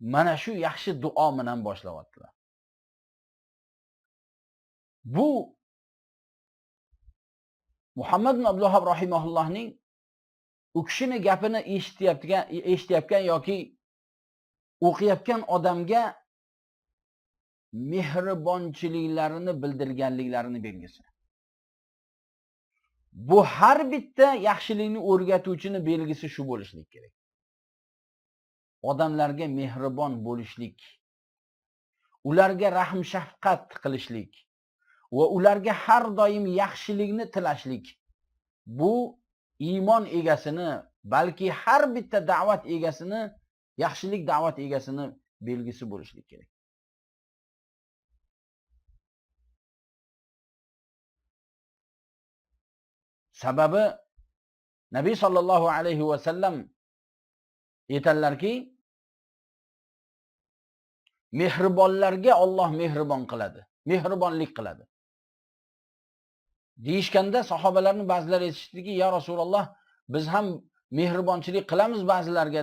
mana shu yaxshi duo bilan boshlayaptilar. Bu Muhammad ibn Abdulvahhab rahimahullohning u kishini gapini eshitayotgan yoki o'qiyotgan odamga mehribonchiliklarini bildirganliklarini belgisi. Bu har bitta yaxshilikni o'rgatuvchini belgisi shu bo'lishlik kerak. Odamlarga mehribon bo'lishlik, ularga rahm shafqat qilishlik va ularga har doim yaxshilikni tilashlik. Bu iymon egasini, balki har bitta da'vat egasini, yaxshilik da'vat egasini belgisi bo'lishlik kerak. Sababi Nabiy sallallohu alayhi va sallam aytadilarki, mehribonlarga Alloh mehribon qiladi, mehribonlik qiladi. Deyishganda sahobalarning ba'zilari aytishdiki, ya Rasululloh, biz ham mehribonchilik qilamiz ba'zilarga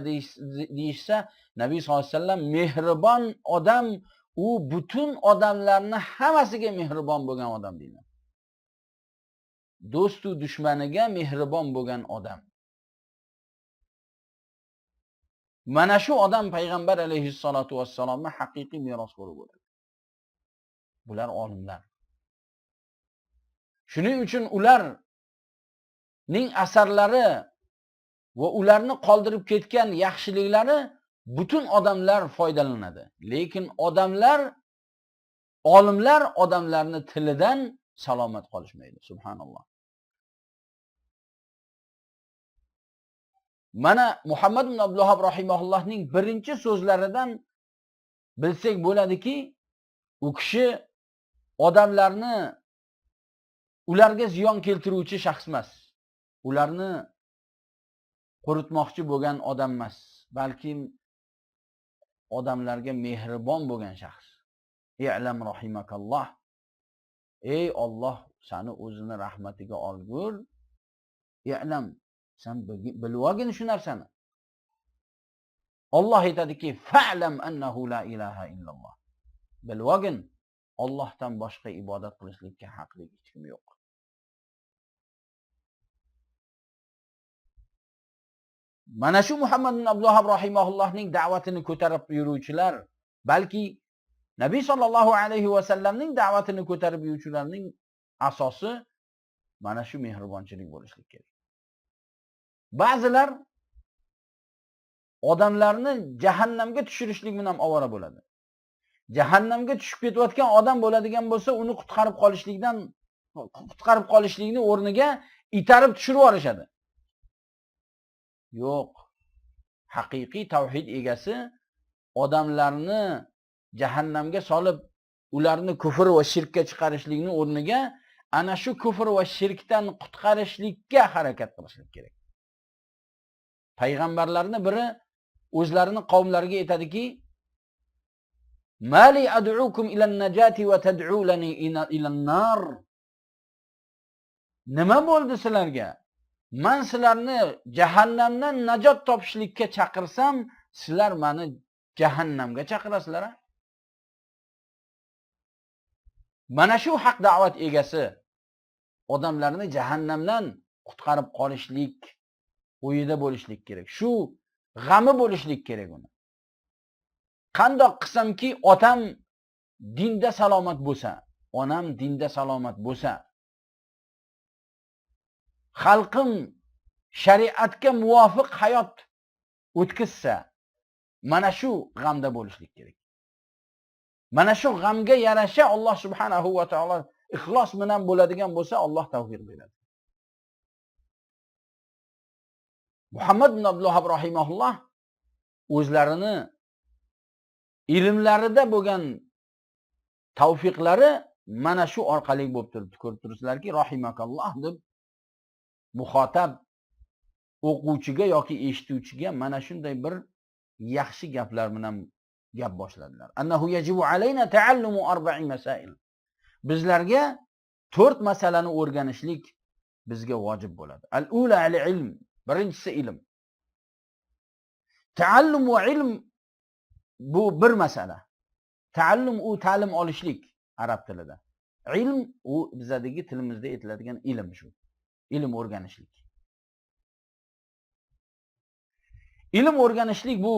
deyishsa, Nabiy sallallohu alayhi vasallam mehribon odam u butun odamlarni hammasiga mehribon bo'lgan odam deydilar. Do'stu dushmaniga mehribon bo'lgan odam. Mana shu odam payg'ambar alayhissalatu vassalomni haqiqiy merosxo'ri bo'ladi. Bular olimlar. Shuning uchun ularning asarlari va ularni qoldirib ketgan yaxshiliklari butun odamlar foydalanadi. Lekin olimlar odamlarni tilidan salomat qolishmaydi. Subhanalloh. Mana Muhammad ibn Abdulvahhab rahimahullohning birinchi so'zlaridan bilsak bo'ladiki, u kishi odamlarni ularga ziyon keltiruvchi shaxs emas. Ularni quritmoqchi bo'lgan odam emas, balki odamlarga mehribon bo'lgan shaxs. I'lam rahimakalloh. Ey Alloh seni o'zini rahmatiga olgur. I'lam, sen bilib olgin shu narsani. Alloh aytadiki, fa'lam annahu la ilaha illalloh. Bilib olgin, Allohdan boshqa ibodat qilishlikka haqli hech kim yo'q. Mana shu Muhammad ibn Abdulloh rahimahullohning da'vatini ko'tarib yuruvchilar, balki Nabiy sallallohu alayhi va sallamning da'vatini ko'tarib yuruvchilarning asosi mana shu mehribonchilik bo'lishlik kerak. Ba'zilar odamlarni jahannamga tushirishlik bilan ovora bo'ladi. Jahannamga tushib ketayotgan odam bo'ladigan bo'lsa, uni qutqarib qolishlikni o'rniga itarib tushirib yuborishadi. Yo'q. Haqiqiy tavhid egasi odamlarni jahannamga solib, ularni kufr va shirkka chiqarishlikni o'rniga ana shu kufr va shirkdan qutqarishlikka harakat qilishlik kerak. Payg'ambarlarning biri o'zlarini qavmlariga aytadiki, Mali ad'ukum ila an-najati wa tad'ulani ila an-nar. Nima bo'ldi sizlarga? Men sizlarni jahannamdan najot topishlikka chaqirsam, sizlar meni jahannamga chaqirasizlar. Mana shu haq da'vat egasi odamlarni jahannamdan qutqarib qolishlik o'yida bo'lishlik kerak. Shu g'ami bo'lishlik kerak uni. Qandoq qilsamki otam dinda salomat bo'lsa, onam dinda salomat bo'lsa, xalqim shariatga muvofiq hayot o'tkazsa, mana shu g'amda bo'lishlik kerak. Mana shu g'amga yarasha Alloh subhanahu va taolo ixlos bilan bo'ladigan bo'lsa, Alloh tavfiq beradi. Muhammad ibn Abdulloh rahimahulloh o'zlarini ilmlarida bo'lgan tavfiqlari mana shu orqali bo'lib turibdi. Ko'rib turibsizlarki, rahimakalloh deb muxotab o'quvchiga yoki eshituvchiga mana shunday bir yaxshi gaplar bilan gap boshladilar. Annahu yajibu alayna ta'allumu arba'i masail. Bizlarga 4 masalani o'rganishlik bizga vojib bo'ladi. Al-ula al-ilm, birinchisi ilm. Ta'allum va ilm bu bir masala. Ta'allum u ta'lim olishlik arab tilida. Ilm u bizdagi tilimizda aytiladigan ilm shu. Ilm o'rganishlik. Ilm o'rganishlik bu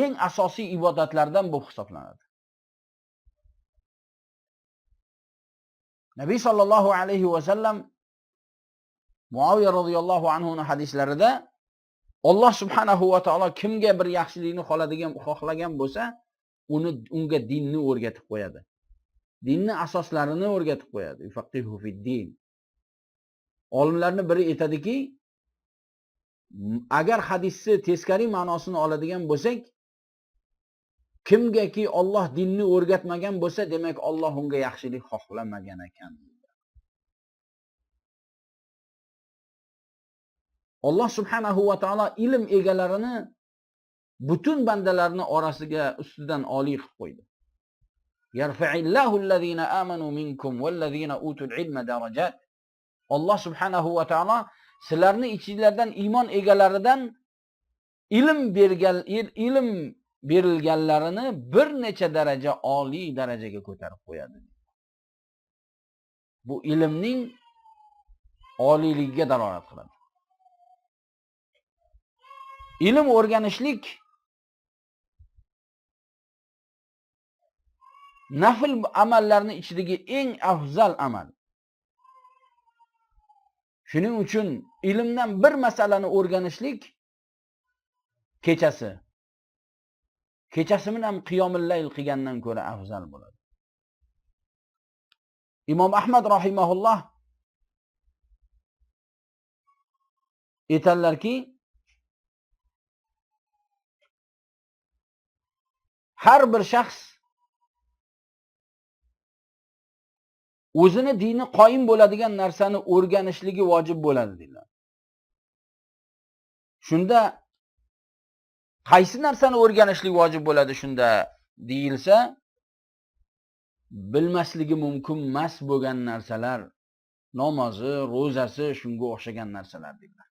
eng asosiy ibodatlardan bo'lib hisoblanadi. Nabiy sallallohu alayhi va sallam Muaviya radhiyallohu anhu ning hadislarida Alloh subhanahu va taolo kimga bir yaxshilikni xohlagan bo'lsa, unga dinni o'rgatib qo'yadi. Dinni asoslarini o'rgatib qo'yadi. Yufaqihu fid-din. Olimlarning biri aytadiki, agar hadisni teskari ma'nosini oladigan bo'lsak, kimgaki Alloh dinni o'rgatmagan bo'lsa, demak Alloh unga yaxshilik xohlamagan ekan. Alloh subhanahu va taolo ilm egalarini butun bandalarning orasiga ustidan oliy qilib qo'ydi. Yarfa'illahu allazina amanu minkum wallazina utul ilma darajat. Alloh subhanahu va taolo sizlarni ichingizlardan iymon egalaridan ilm berilganlarini bir necha daraja oliy darajaga ko'tarib qo'yadi. Bu ilmning oliyligiga dalolat qiladi. Ilm o'rganishlik nafl amallarning ichidagi eng afzal amal. Shuning uchun ilmdan bir masalani o'rganishlik kechasi bilan qiyomul layl qilgandan ko'ra afzal bo'ladi. Imom Ahmad rahimahulloh aytadilarki, har bir shaxs o'zini dini qoyim bo'ladigan narsani o'rganishligi vojib bo'ladi dedilar. Shunda Qaysi narsani o'rganishlik vojib bo'ladi shunda deyilsa, bilmasligi mumkin emas bo'lgan narsalar, namozi, ro'zasi, shunga o'xshagan narsalar deydilar.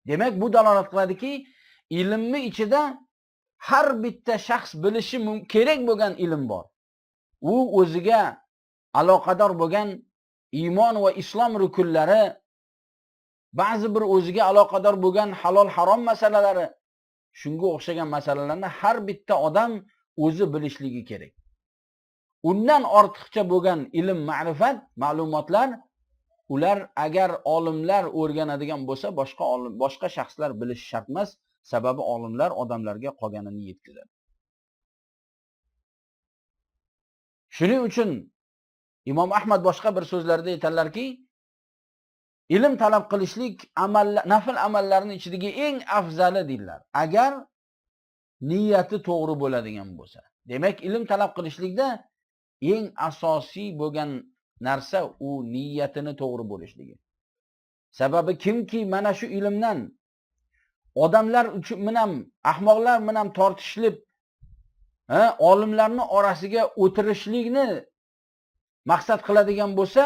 Demak, bu dalolat qiladiki, ilmni ichida har bitta shaxs bilishi kerak bo'lgan ilm bor. U o'ziga aloqador bo'lgan iymon va islom rukunlari, ba'zi bir o'ziga aloqador bo'lgan halol harom masalalari, shunga o'xshagan masalalarni har bitta odam o'zi bilishligi kerak. Undan ortiqcha bo'lgan ilm, ma'rifat, ma'lumotlar, ular agar olimlar o'rganadigan bo'lsa, boshqa shaxslar bilishi shart emas, sababi olimlar odamlarga qolganini yetkazadi. Shuning uchun Imom Ahmad boshqa bir so'zlarida aytadilarki, ilm talab qilishlik nafl amallarning ichidagi eng afzali deydilar. Agar niyati to'g'ri bo'ladigan bo'lsa. Demak, ilm talab qilishlikda eng asosiy bo'lgan narsa u niyatini to'g'ri bo'lishligi. Sababi kimki mana shu ilmdan odamlar uchun bilan, ahmoqlar bilan tortishilib, olimlarning orasiga o'tirishlikni maqsad qiladigan bo'lsa,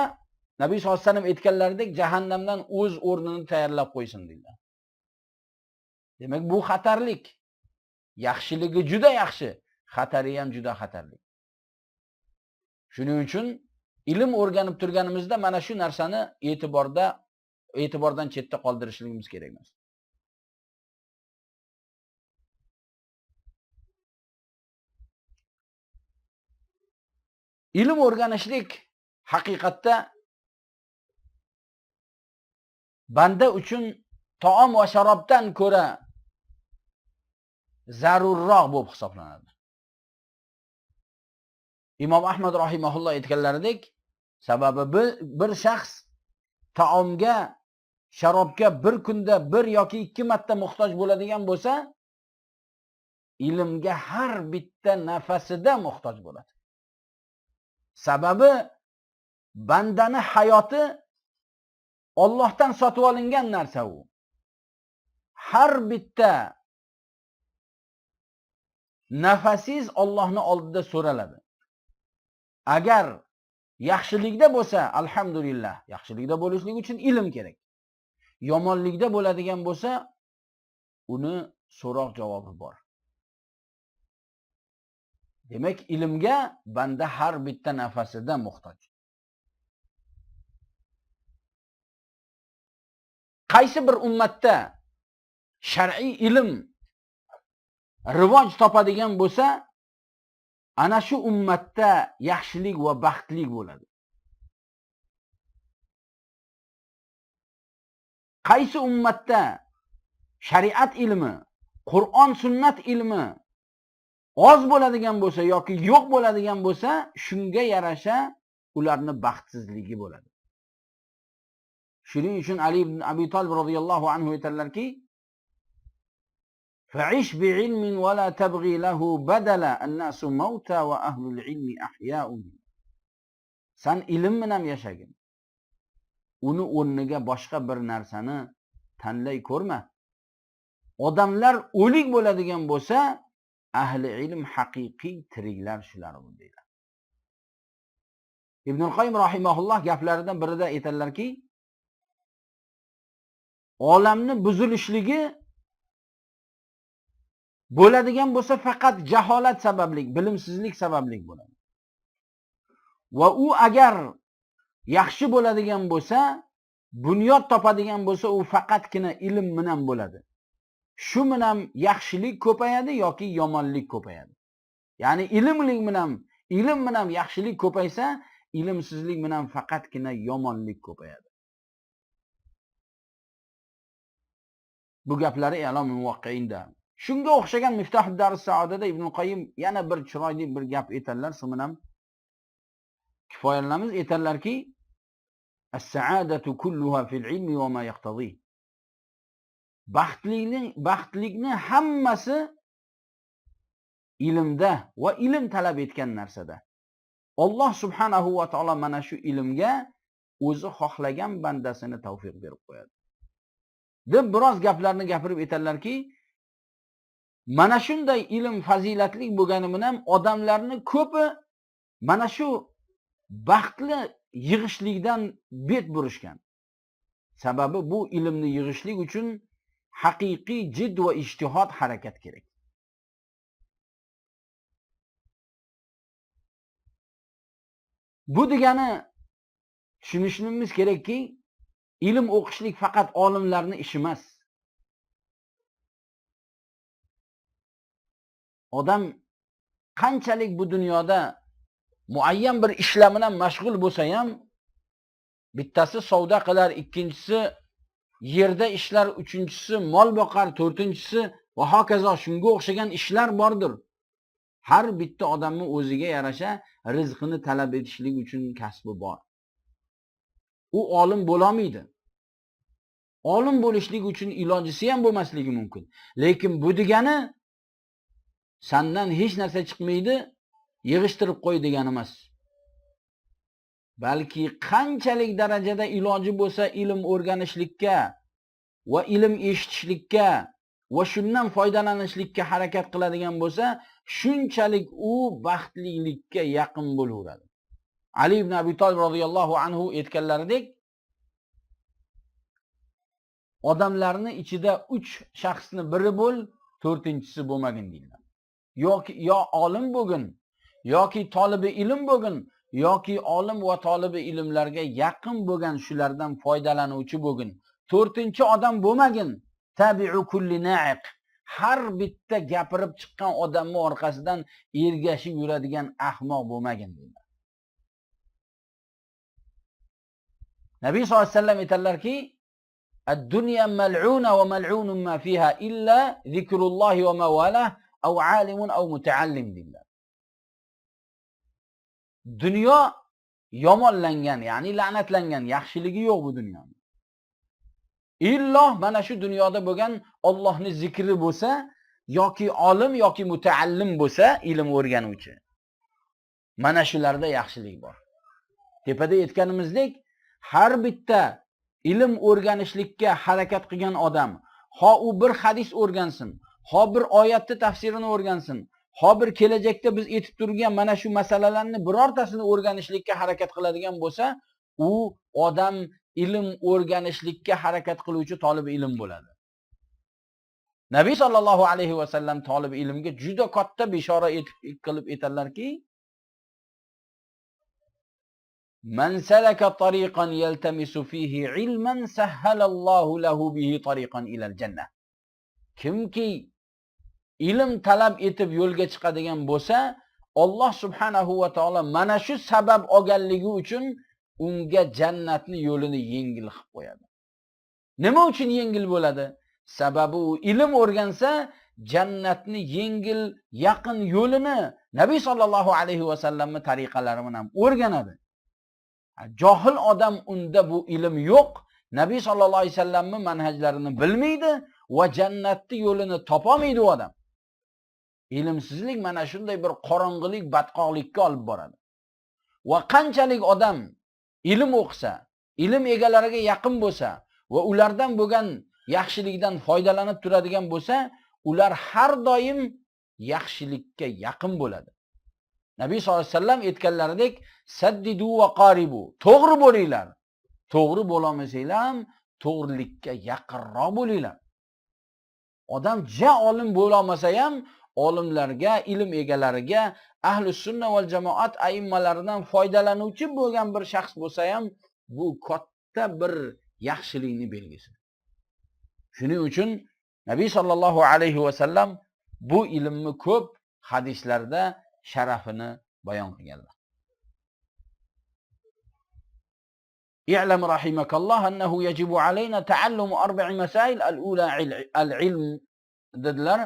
Nabiy sollallohu alayhi vasallam aytganlaridek jahannamdan o'z o'rnini tayyorlab qo'ysin dedilar. Demak, bu xatarlik. Yaxshiligi juda yaxshi, xatari ham juda xatarli. Shuning uchun ilm o'rganib turganimizda mana shu narsani e'tibordan chetda qoldirishligimiz kerak emas. Ilm o'rganishlik haqiqatda banda uchun taom va sharobdan ko'ra zarurroq bo'lib hisoblanadi. Imom Ahmad rahimahulloh aytganlaridek, sababi bir shaxs taomga, sharobga bir kunda 1 yoki 2 marta muhtoj bo'ladigan bo'lsa, ilmga har bitta nafasida muhtoj bo'ladi. Sababi bandani hayoti Allohdan sotib olingan narsa u. Har bitta nafasiz Allohning oldida so'raladi. Agar yaxshilikda bo'lsa, alhamdulillah, yaxshilikda bo'lishlik uchun ilm kerak. Yomonlikda bo'ladigan bo'lsa, uni so'roq javobi bor. Demak, ilmga banda har bitta nafasida muhtoj. Qaysi bir ummatda shar'iy ilm rivoj topadigan bo'lsa, ana shu ummatda yaxshilik va baxtlik bo'ladi. Qaysi ummatda shariat ilmi, Qur'on sunnat ilmi oz bo'ladigan bo'lsa yoki yo'q bo'ladigan bo'lsa, shunga yarasha ularning baxtsizligi bo'ladi. Shuning uchun Ali ibn Abi Talib radhiyallohu anhu aytadilarki, fa'ish bi'ilmin wa la tabghi lahu badala an-nasu mauta wa ahlul ilmi ahya'un. Sen ilm bilan yashagin. Uni o'rniga boshqa bir narsani tanlay ko'rma. Odamlar o'lik bo'ladigan bo'lsa, ahli ilm haqiqiy tiriklar shular deydilar. Ibn al-Qayyim rahimahulloh gaplaridan birida aytadilarki, olamni buzilishligi bo'ladigan bo'lsa faqat jaholat sababli, bilimsizlik sababli bo'ladi. Va u agar yaxshi bo'ladigan bo'lsa, bunyod topadigan bo'lsa, u faqatgina ilm bilan bo'ladi. Shu bilan yaxshilik ko'payadi yoki yomonlik ko'payadi. Ya'ni ilm bilan yaxshilik ko'paysa, ilmsizlik bilan faqatgina yomonlik ko'payadi. Bu gaplari I'lom Muwaqqi'inda. Shunga o'xshagan Miftah ad-Darus Saodada Ibn Qayyim yana bir chiroyli bir gap aytadilar, shu bilan kifoyalanamiz. Aytadilarki, as-sa'adatu kulluha fil ilmi wa ma yaqtadi. Baxtlikni hammasi ilmda va ilm talab etgan narsada. Alloh subhanahu va taolo mana shu ilmga o'zi xohlagan bandasini tavfiq berib qo'yadi. Deb biroz gaplarni gapirib aytadilarki, Mana shunday ilm fazilatli bo'lgani bilan odamlarni ko'pi mana shu baxtli yig'ishlikdan bet burishgan. Sababi bu ilmni yig'ishlik uchun haqiqiy jidd va ijtihod harakat kerak. Bu degani tushunishimiz kerakki, ilm o'qishlik faqat olimlarning ishi emas. Odam qanchalik bu dunyoda muayyan bir ishlar bilan mashg'ul bo'lsa ham, bittasi savdo qilar, ikkinchisi yerda ishlar, uchinchisi mol boqar, to'rtinchisi va hokazo shunga o'xshagan ishlar bordir. Har bitta odamning o'ziga yarasha rizqini talab etishlik uchun kasbi bor. U olim bo'la olmaydi. Olim bo'lishlik uchun ilojisi ham bo'lmasligi mumkin. Lekin bu degani sandan hech narsa chiqmaydi, yig'ishtirib qo'y degani emas. Balki qanchalik darajada iloji bo'lsa ilm o'rganishlikka va ilm eshitishlikka va shundan foydalanishlikka harakat qiladigan bo'lsa, shunchalik u baxtlilikka yaqin bo'laveradi. Ali ibn Abi Talib radhiyallohu anhu aytganlaridek, odamlarning ichida 3 shaxsni biri bo'l, to'rtinchisi bo'lmagin deydilar. Yo olim bo'lgin, yoki tolibi ilm bo'lgin, yoki olim va tolibi ilmlarga yaqin bo'lgan shulardan foydalanuvchi bo'lgin. To'rtinchi odam bo'lmagin. Tabi'u kulli na'iq. Har bitta gapirib chiqqan odamning orqasidan ergashib yuradigan ahmoq bo'lmagin deydilar. Nabiy sollallohu alayhi vasallam aytadilarki, "Ad-dunya mal'una wa mal'unun ma fiha illa zikrullohi wa mawalah aw 'alimun aw muta'allim" deydilar. Dunyo yomonlangan, ya'ni la'natlangan, yaxshiligi yo'q bu dunyoning. Illoh mana shu dunyoda bo'lgan Allohning zikri bo'lsa, yoki olim yoki mutaallim bo'lsa, ilm o'rganuvchi. Mana shularda yaxshilik bor. Tepada aytganimizdek, har bitta ilm o'rganishlikka harakat qilgan odam, ho u bir hadis o'rgansin, ho bir oyatni tafsirini o'rgansin, ho bir kelajakda biz aytib turgan mana shu masalalarni birortasini o'rganishlikka harakat qiladigan bo'lsa, u odam ilm o'rganishlikka harakat qiluvchi tolib ilm bo'ladi. Nabiy sallallohu alayhi va sallam tolib ilmga juda katta bishora qilib aytadilarki, "Man salaka tariqan yaltamisu fihi ilman sahhalallohu lahu bihi tariqan ilal jannah." Kimki ilm talab etib yo'lga chiqadigan bo'lsa, Alloh subhanahu va taolo mana shu sabab olganligi uchun unga jannatni yo'lini yengil qilib qo'yadi. Nima uchun yengil bo'ladi? Sababi u ilm o'rgansa, jannatni yengil, yaqin yo'lini Nabiy sallallohu alayhi va sallamning tariqalari bilan o'rganadi. Johil odam unda bu ilm yo'q, Nabiy sallallohu alayhi va sallamning manhajlarini bilmaydi va jannatni yo'lini topolmaydi u odam. Ilmsizlik mana shunday bir qorong'ilik, badqoqlikka olib boradi. Va qanchalik odam ilm o'qisa, ilm egalariga yaqin bo'lsa va ulardan bo'lgan yaxshilikdan foydalanib turadigan bo'lsa, ular har doim yaxshilikka yaqin bo'ladi. Nabiy sollallohu alayhi vasallam aytganlaridek, saddidu va qaribu. To'g'ri bo'linglar. To'g'ri bo'la olmasanglar ham to'g'rilikka yaqinroq bo'linglar. Odam ja olim bo'la olmasa ham olimlarga, ilm egalariga, ahli sunna va jamoat aimmalaridan foydalanuvchi bo'lgan bir shaxs bo'lsa ham, bu katta bir yaxshilikni belgisi. Shuning uchun Nabiy sallallohu alayhi va sallam bu ilmni ko'p hadislarda sharafini bayon qilganlar. "I'lam rahimakalloh annahu yajibu alayna ta'allum 4 masail al-ula al-ilm" dedilar.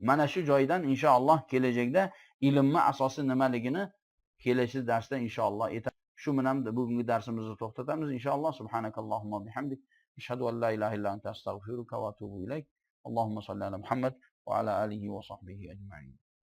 Mana shu joydan inshaalloh kelajakda ilmning asosi nimaligini kelasi darsda inshaalloh aytamiz. Shu bilan bugungi darsimizni to'xtatamiz inshaalloh. Subhanakallohumma bihamdik, ashhadu an la ilaha illa anta astaghfiruka va atubu ilayk. Allohumma salli ala Muhammad va ala alihi va sahbihi ajma'in.